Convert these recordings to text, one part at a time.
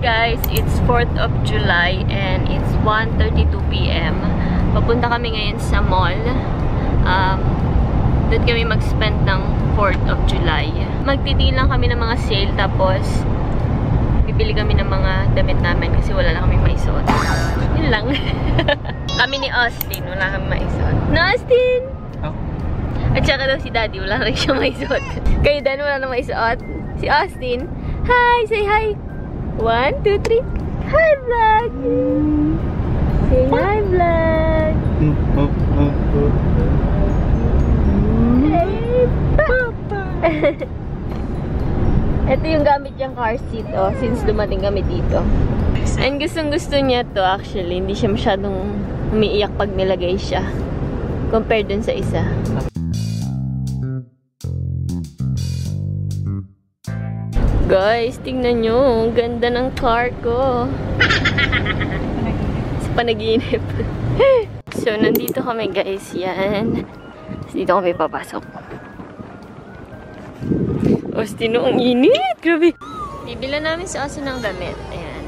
guys, it's 4th of July and it's 1:32 PM. Papunta kami ngayon sa mall. Doon kami mag-spend ng 4th of July. Magtitingin lang kami ng mga sale tapos bibili kami ng mga damit namin kasi wala lang kami maisuot. Yun lang. Kami ni Austin, wala kami maisuot. Na Austin! Oh. At saka daw si Daddy, wala rin siya maisuot. Kayo Dan, wala na maisuot. Si Austin, hi! Say hi! 1, 2, 3. Hi, vlog! Say hi, vlog! Hey, Papa! Ito yung gamit niyang car seat, oh, since dumating kami dito. And gustong-gusto niya to actually. Hindi siya masyadong umiiyak pag nilagay siya. Compared dun sa isa. Guys, tingnan nyo. Ang ganda ng car ko. Sa panaginip. So, nandito kami guys. Yan. Dito kami papasok. Austin, ang init. Grabe. Bibila namin sa aso ng damit. Ayan.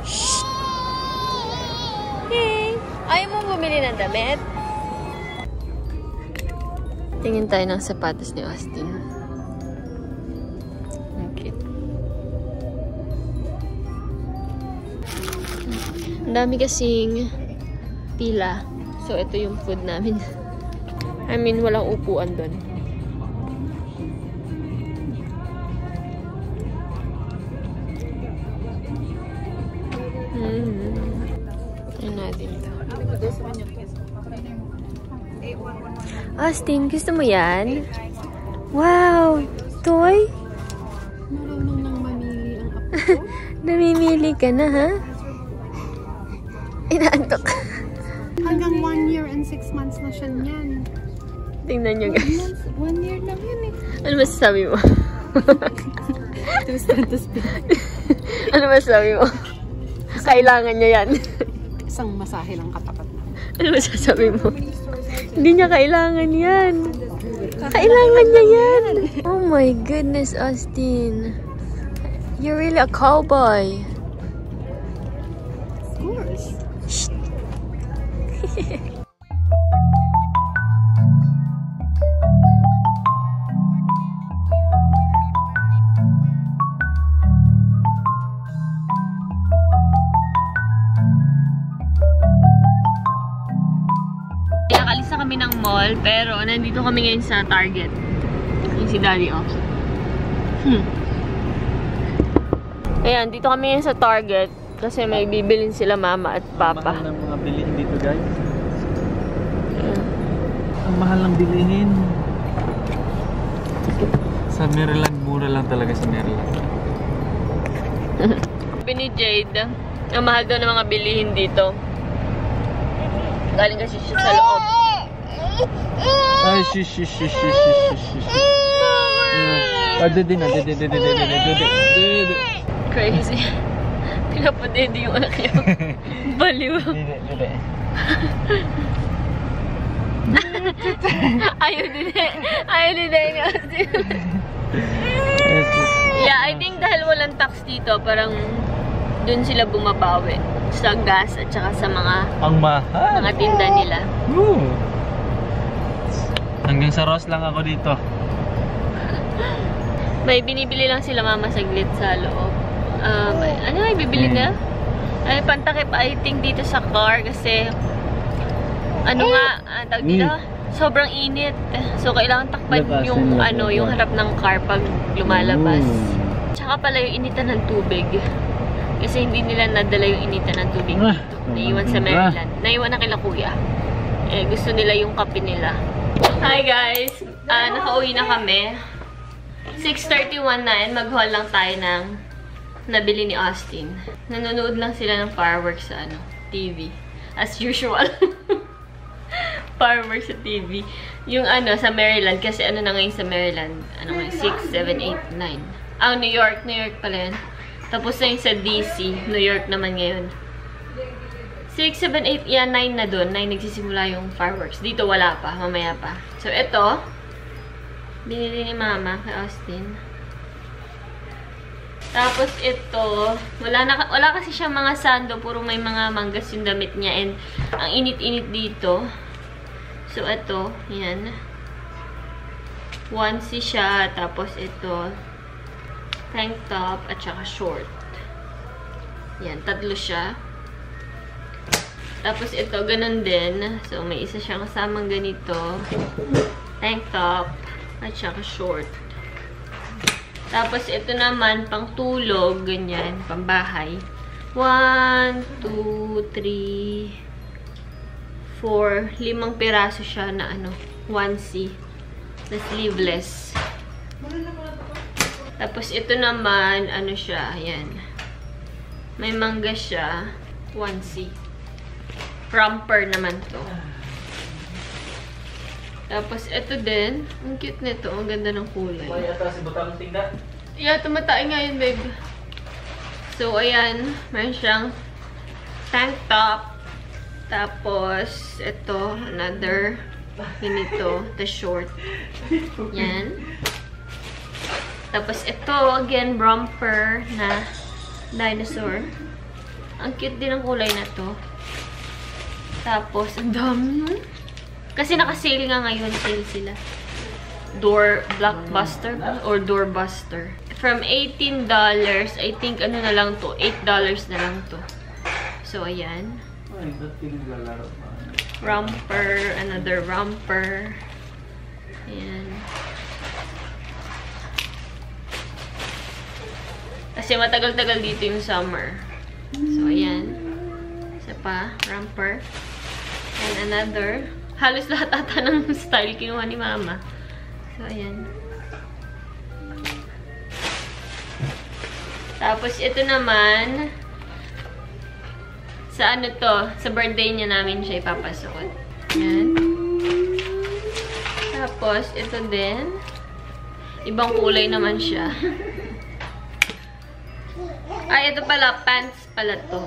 Shhh. Hey. Ayaw mo bumili ng damit? Tingin tayo ng sapatos ni Austin. Okay. Ang dami kasing pila. So, ito yung food namin. I mean, walang upuan doon. Ayan natin ito. Austin, gusto mo yan? Wow! Toy? Marunong nang mamili ang apo ko. Namimili ka na, ha? Inaantok. Hanggang 1 year and 6 months na siya niyan. Tingnan nyo, guys. 1 year lang yun eh. Ano masasabi mo? Ano masasabi mo? Kailangan niya yan. Isang masahe lang katapat na. Ano masasabi mo? Hindi niya kailangan yan. Kailangan niya yan. Oh my goodness, Austin. You're really a cowboy. Of course. Shh. Nakalis na kami ng mall, pero nandito kami ngayon sa Target. Yung si Daddy, oh. Ayan, dito kami ngayon sa Target kasi may bibilin sila mama at papa. Ang mahal ng mga bilihin dito, guys. Ang mahal ng bilihin. Sa Maryland, mura lang talaga sa Maryland. Sabi ni Jade, ang mahal daw ng mga bilihin dito. Galing kasi siya sa loob. Ay, shish. Dede na. Crazy. Pinapadede yung anak niyo. Baliw. Dede. Ayaw din ni Austin. Yeah, I think dahil walang tax dito, parang dun sila bumabawi. Sa gas at saka sa ang mahal. mga tinda nila. Hanggang sa Ross lang ako dito. May binibili lang sila mama saglit sa loob. Ano ay bibili na? Ay, pantakip I think dito sa car kasi tawag dito, sobrang init. So, kailangan takpan yung yung harap ng car pag lumalabas. Tsaka pala yung initan ng tubig. Kasi hindi nila nadala yung initan ng tubig dito. Naiwan sa Maryland. Naiwan na kila kuya. Gusto nila yung kape nila. Hi guys! Nakauwi na kami. 6:31 na and mag-haul lang tayo ng nabili ni Austin. Nanonood lang sila ng fireworks sa TV. As usual. Fireworks sa TV. Yung sa Maryland. Kasi na ngayon sa Maryland? 6, 7, 8, 9. New York. New York pala yan. Tapos na yung sa DC, New York naman ngayon. 6, 7, 8, 9 na doon. 9 nagsisimula yung fireworks. Dito wala pa, mamaya pa. So, ito, binili ni Mama kay Austin. Tapos ito, wala kasi siyang mga sando, puro may mga manggas yung damit niya. And ang init-init dito. So ito, yan. Onesie siya, tapos ito, tank top, at saka short. Yan, tatlo siya. Tapos ito, ganun din. So, may isa siyang kasamang ganito. Tank top, at saka short. Tapos ito naman, pang tulog, ganyan, pang bahay. 1, 2, 3, 4, 5 piraso siya na onesie. Na sleeveless. Tapos ito naman, siya, ayan. May mangga siya, onesie. Romper naman to. Tapos, ito din. Ang cute nito. Ang ganda ng kulay. May atas si Butang Tingga? Yeah, tumatay nga yun, babe. So, ayan. Meron siyang tank top. Tapos, ito. Another. Ganito. The short. Yan. Tapos, ito. Again, romper na dinosaur. Ang cute din ang kulay na to. Tapos, ang dami nun. Kasi naka-sale nga ngayon. Sale sila. Blockbuster or doorbuster. From $18, I think na lang to. $8 na lang to. So, ayan. Romper. Another romper. Ayan. Kasi matagal-tagal dito yung summer. So, ayan. Isa pa. Romper. And another. Halos lahat ata ng style kinuha ni Mama. So, ayan. Tapos, ito naman. Sa sa birthday niya namin siya ipapasuot. Ayan. Tapos, ito din. Ibang kulay naman siya. Ay, ito pala. Pants pala to.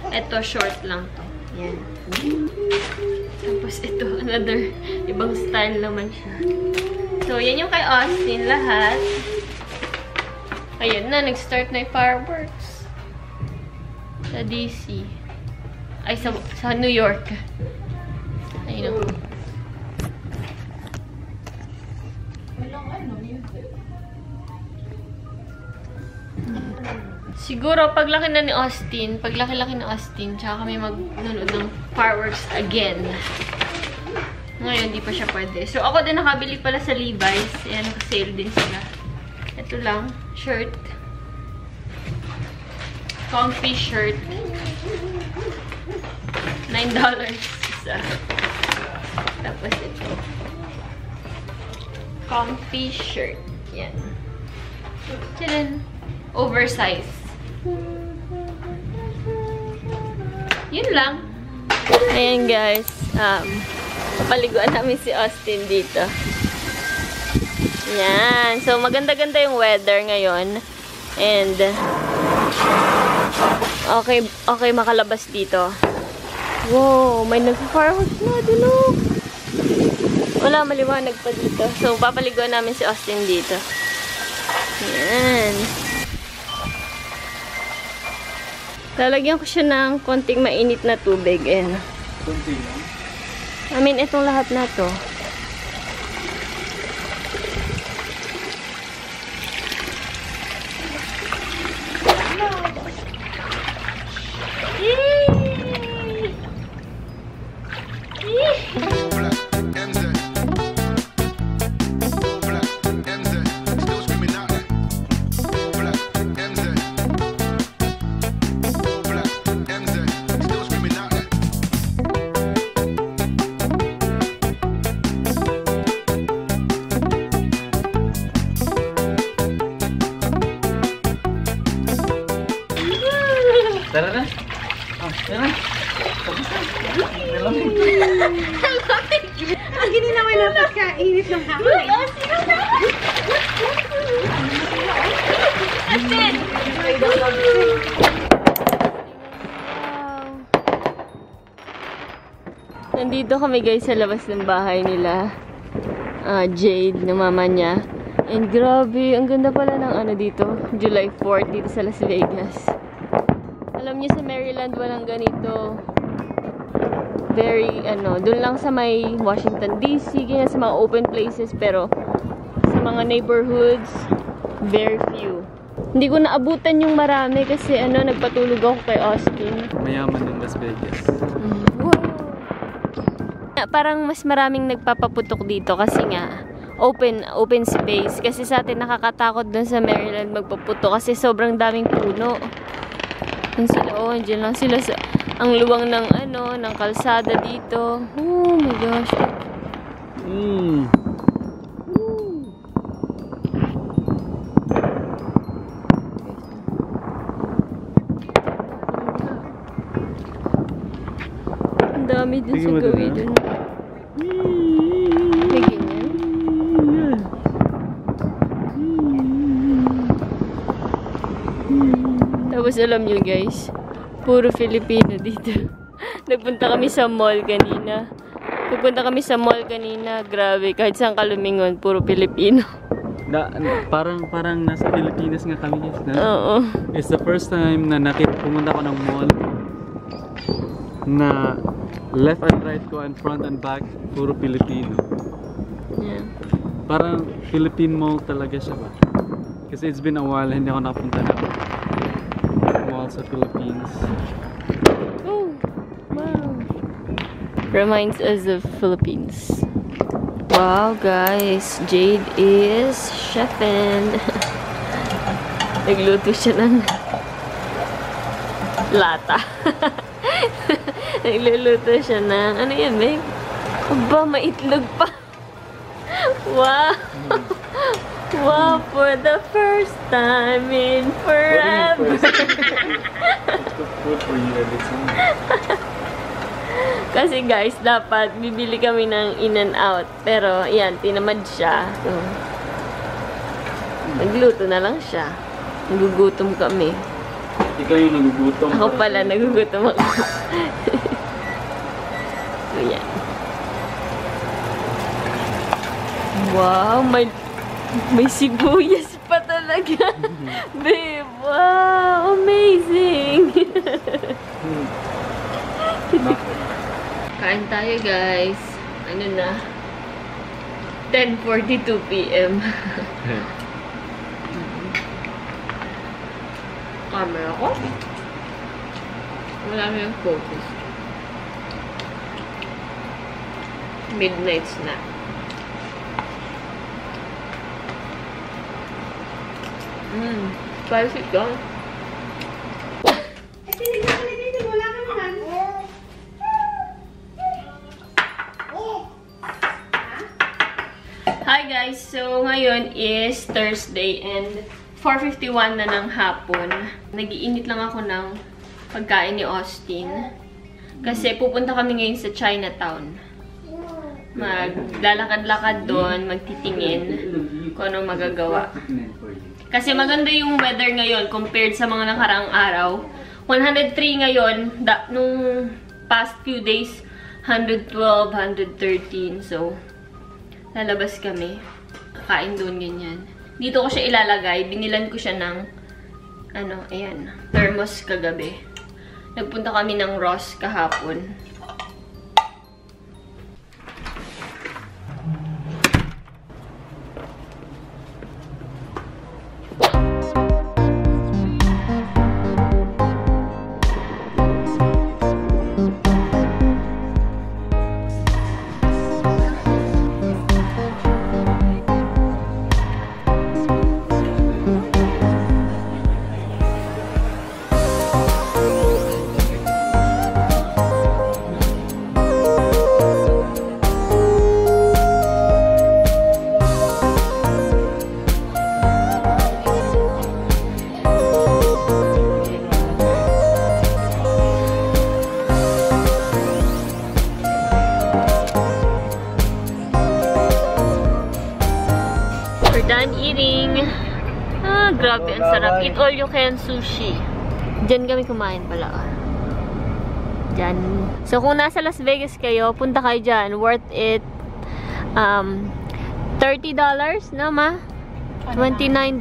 Ito, short lang to. Ayan. Tapos ito, another ibang style naman siya. So, yan yung kay Austin lahat. Ayun na, nag-start na yung fireworks. Sa DC. Ay, sa New York. Ayun o. Siguro, paglaki na ni Austin, paglaki-laki na Austin, tsaka kami mag-nanood ng fireworks again. Ngayon, di pa siya pwede. So, ako din nakabili pala sa Levi's. Ayan, naka-sale din sila. Ito lang, shirt. Comfy shirt. $9 isa. Tapos ito. Comfy shirt. Yan. Chilen. Oversize. Yun lang. Ayan guys. Paliguan namin si Austin dito. Yan. So, maganda-ganda yung weather ngayon. And, okay makalabas dito. Wow, may nag-fireworks na. Dulo. Wala, maliwanag pa dito. So, papaliguan namin si Austin dito. Yan. Lalagyan ko siya ng konting mainit na tubig. Ayan. Kunti lang? I mean, itong lahat na to. Tara na. Tara na. Tapos na. Nalamig. Ang hindi naman dapat kainit ng hangin. Atin! Nandito kami guys sa labas ng bahay nila. Jade, na mama niya. And grabe, ang ganda pala ng ano dito, July 4th dito sa Las Vegas. Alam niyo sa Maryland walang ganito. Very, doon lang sa may Washington DC, ganyan sa mga open places, pero sa mga neighborhoods, very few. Hindi ko naabutan yung marami kasi nagpatulog ako kay Austin. Mayaman ng Las Vegas. Wow. Parang mas maraming nagpapaputok dito kasi nga open space. Kasi sa atin nakakatakot dun sa Maryland magpaputok kasi sobrang daming puno. Yan sila, andyan lang sila sa ang luwang ng ng kalsada dito. Oh my gosh. Ang dami din sa gawin dun. May ganyan. Tapos alam nyo guys, puro Filipino dito. Nagpunta kami sa mall kanina. Grabe, kahit saan ka lumingon, puro Filipino. Parang nasa Pilipinas nga kami guys. Oo. It's the first time na pumunta ko ng mall na left and right ko and front and back, puro Filipino. Yeah. Parang Philippine mall talaga siya ba? Kasi it's been a while, hindi ako nakapunta na mall sa Philippines. Oh, wow. Reminds us of Philippines. Wow, guys. Jade is chefing. Nagluto siya ng lata. Nagluluto siya ng, ano yan, babe? Aba, maitlog pa. Wow. Wow, for the first time in forever. Good for you every time. Kasi guys, dapat bibili kami ng In-N-Out. Pero, yan, tinamad siya. So, nagluto na lang siya. Nagugutom kami. Ikaw yung nagugutom. Ako pala, nagugutom ako. So, yan. Wow, may sibuyas pa talaga. Babe, wow, amazing. Kain tayo, guys. Ano na? 10:42 PM. Camera ko? Wala na yung focus. Midnight snack. Spicy ka. Hi guys! So, ngayon is Thursday and 4:51 na ng hapon. Nag-iinit lang ako ng pagkain ni Austin. Kasi pupunta kami ngayon sa Chinatown. Maglalakad-lakad doon, magtitingin kung anong magagawa. Kasi maganda yung weather ngayon compared sa mga nakaraang araw. 103 ngayon, nung past few days, 112, 113. So, lalabas kami. Kakain doon, ganyan. Dito ko siya ilalagay. Binilan ko siya ng, ayan, thermos kagabi. Nagpunta kami ng Ross kahapon. Done eating. Grabe, ang sarap. Eat all you can sushi. Diyan kami kumain pala. Diyan. So, kung nasa Las Vegas kayo, punta kayo dyan. Worth it. $30, no ma? $29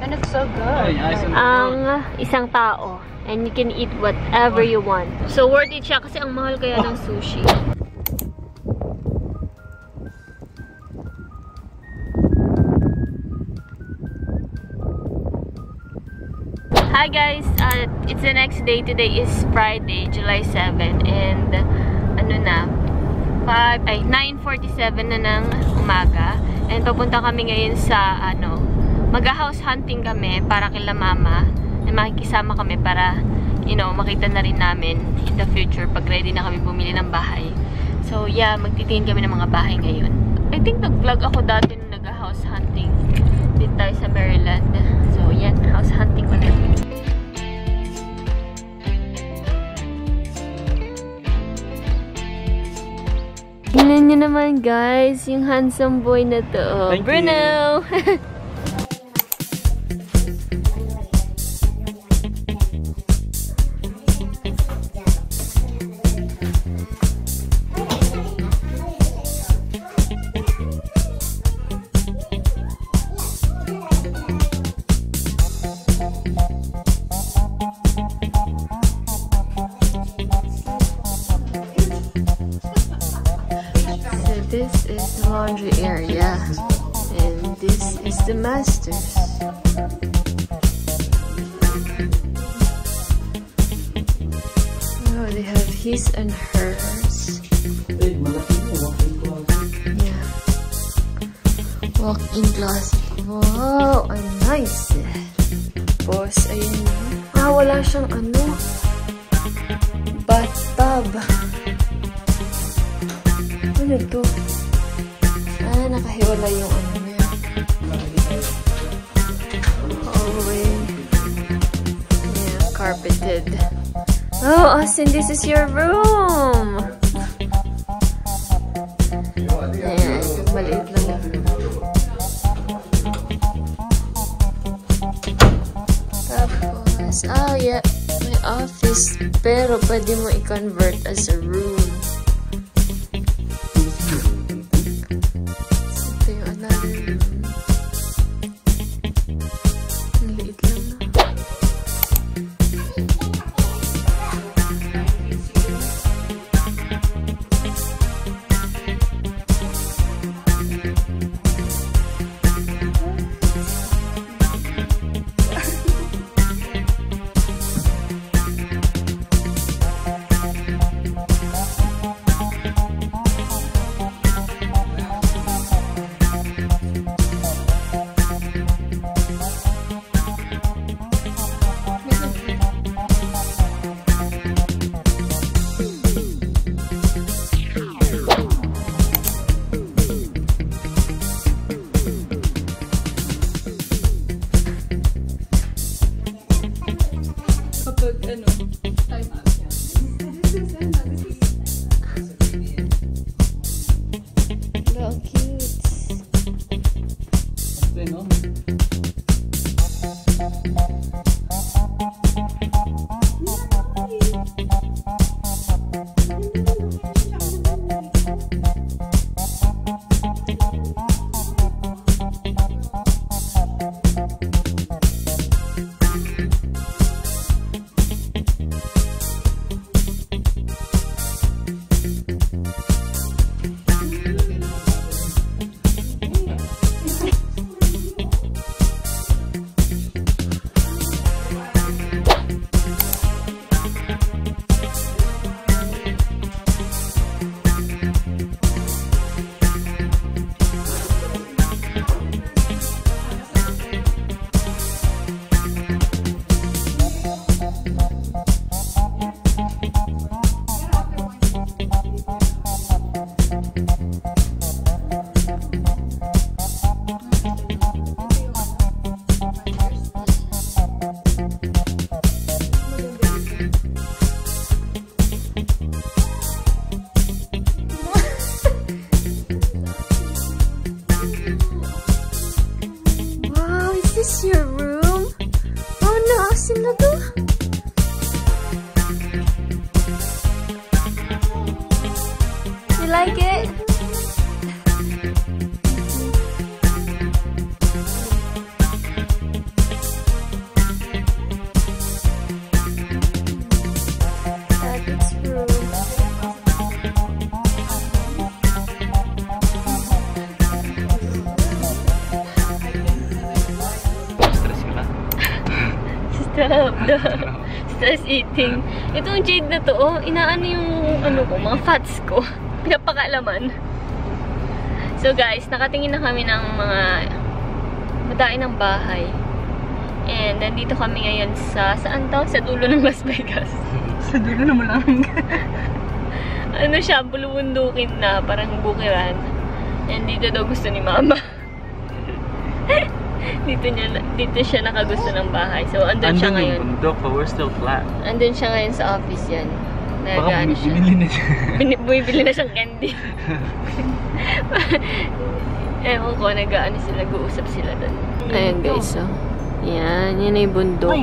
And it's so good. ang isang tao. And you can eat whatever you want. So worth it siya kasi ang mahal kaya ng sushi. Hi guys! It's the next day. Today is Friday, July 7. And ano na? 9:47 na ng umaga. And papunta kami ngayon sa mag-house hunting kami para kila mama. And makikisama kami para, you know, makita na rin namin in the future pag ready na kami bumili ng bahay. So yeah, magtitingin kami ng mga bahay ngayon. I think nag-vlog ako dati nung nag-house hunting din tayo sa Maryland. So yan, house hunting ulit. Tingnan nyo naman guys, yung handsome boy na to. Thank Bruno! This is the laundry area, and this is the master's. Oh, they have his and hers. Yeah. Walk-in closet. Wow, ang nice. Boss, ayun. Wala siyang bathtub. Ano to? Nakahiwala yung niya. Hallway. Yeah, carpeted. Oh, Austin, this is your room! Ayan, maliit lang. Tapos, yeah, may office. Pero pwede mo i-convert as a room. this your room? Oh no, asin na to. You like it? The stress eating. Itong jade na to, oh, inaano yung ano ko, mga fats ko. Pinapakalaman. So guys, nakatingin na kami ng mga madain ng bahay. And nandito kami ngayon saan to? Sa dulo ng Las Vegas. Sa dulo naman lang. Ano siya, bulubundukin na, parang bukiran. And dito daw gusto ni Mama. dito siya nakagusto ng bahay. So, andun siya ngayon. Andun yung bundok, but we're still flat. Andun siya ngayon sa office yan. Baka bumibili na siya. Bumibili na siyang candy. Ewan ko, nag-uusap sila doon. Ayan guys, so. Yan na yung bundok.